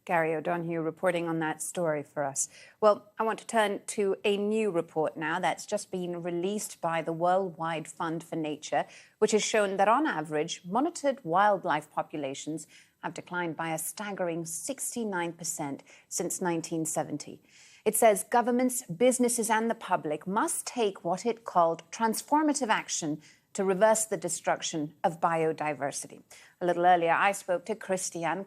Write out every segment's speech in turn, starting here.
Gary O'Donoghue reporting on that story for us. Well, I want to turn to a new report now that's just been released by the Worldwide Fund for Nature, which has shown that on average, monitored wildlife populations have declined by a staggering 69% since 1970. It says governments, businesses and the public must take what it called transformative action to reverse the destruction of biodiversity. A little earlier, I spoke to Cristianne,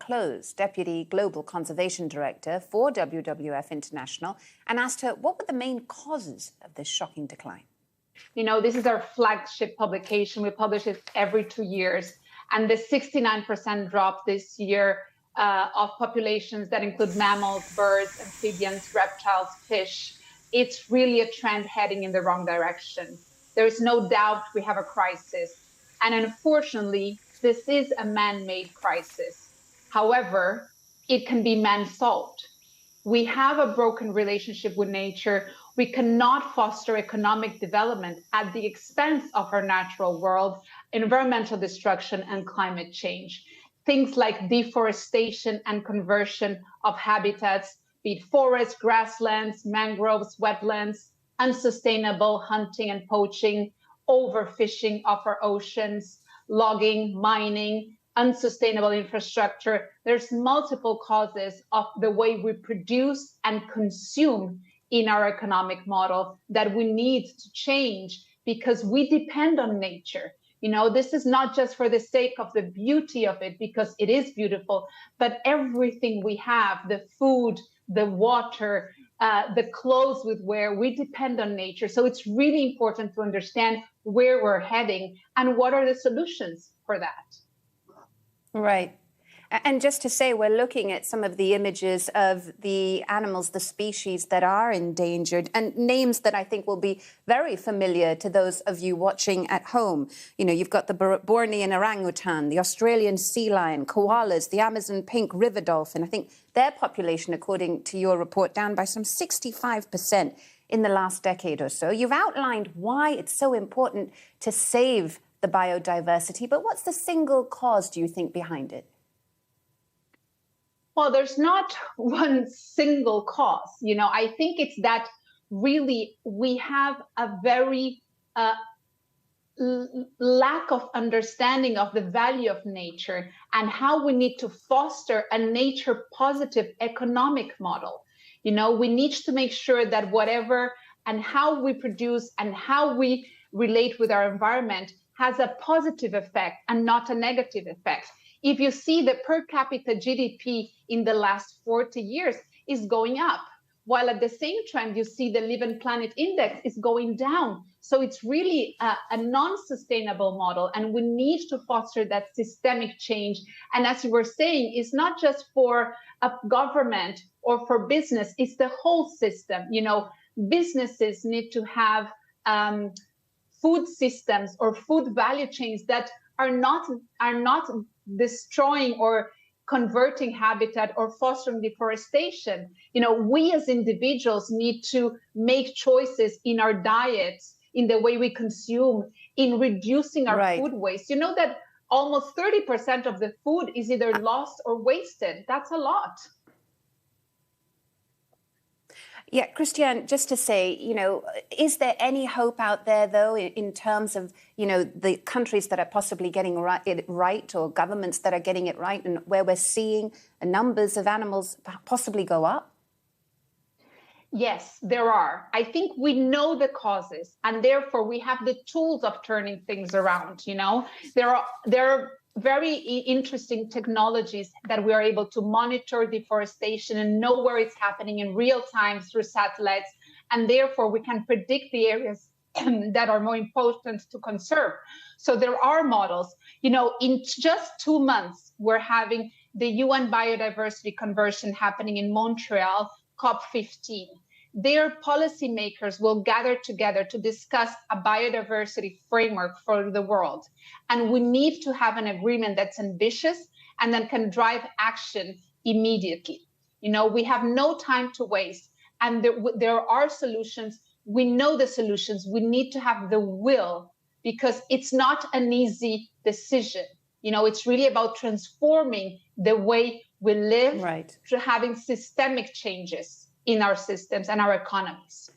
Deputy Global Conservation Director for WWF International, and asked her what were the main causes of this shocking decline. You know, this is our flagship publication. We publish it every 2 years. And the 69% drop this year of populations that include mammals, birds, amphibians, reptiles, fish, it's really a trend heading in the wrong direction. There is no doubt we have a crisis. And unfortunately, this is a man-made crisis. However, it can be man-solved. We have a broken relationship with nature. We cannot foster economic development at the expense of our natural world, environmental destruction, and climate change. Things like deforestation and conversion of habitats, be it forests, grasslands, mangroves, wetlands, unsustainable hunting and poaching, overfishing of our oceans, logging, mining, unsustainable infrastructure. There's multiple causes of the way we produce and consume in our economic model that we need to change because we depend on nature. You know, this is not just for the sake of the beauty of it, because it is beautiful, but everything we have, the food, the water, the clothes we wear, we depend on nature. So it's really important to understand where we're heading and what are the solutions for that. Right. And just to say, we're looking at some of the images of the animals, the species that are endangered, and names that I think will be very familiar to those of you watching at home. You know, you've got the Bornean orangutan, the Australian sea lion, koalas, the Amazon pink river dolphin. I think their population, according to your report, down by some 65% in the last decade or so. You've outlined why it's so important to save the biodiversity, but what's the single cause, do you think, behind it? Well, there's not one single cause. You know, I think it's that really we have a very lack of understanding of the value of nature and how we need to foster a nature positive economic model. You know, we need to make sure that whatever and how we produce and how we relate with our environment has a positive effect and not a negative effect. If you see the per capita GDP in the last 40 years is going up, while at the same trend, you see the Live and Planet Index is going down. So it's really a non-sustainable model, and we need to foster that systemic change. And as you were saying, it's not just for a government or for business, it's the whole system. You know, businesses need to have food systems or food value chains that are not destroying or converting habitat or fostering deforestation. You know, we as individuals need to make choices in our diets, in the way we consume, in reducing our food waste. You know that almost 30% of the food is either lost or wasted. That's a lot. Yeah, Cristianne, just to say, you know, is there any hope out there, though, in terms of, you know, the countries that are possibly getting it right, or governments that are getting it right, and where we're seeing numbers of animals possibly go up? Yes, there are. I think we know the causes, and therefore we have the tools of turning things around. You know, there are very interesting technologies that we are able to monitor deforestation and know where it's happening in real time through satellites. And therefore, we can predict the areas that are more important to conserve. So there are models. You know, in just 2 months, we're having the UN Biodiversity Convention happening in Montreal, COP15. Their policymakers will gather together to discuss a biodiversity framework for the world. And we need to have an agreement that's ambitious and that can drive action immediately. You know, we have no time to waste, and there are solutions. We know the solutions. We need to have the will, because it's not an easy decision. You know, it's really about transforming the way We live Right. to having systemic changes in our systems and our economies.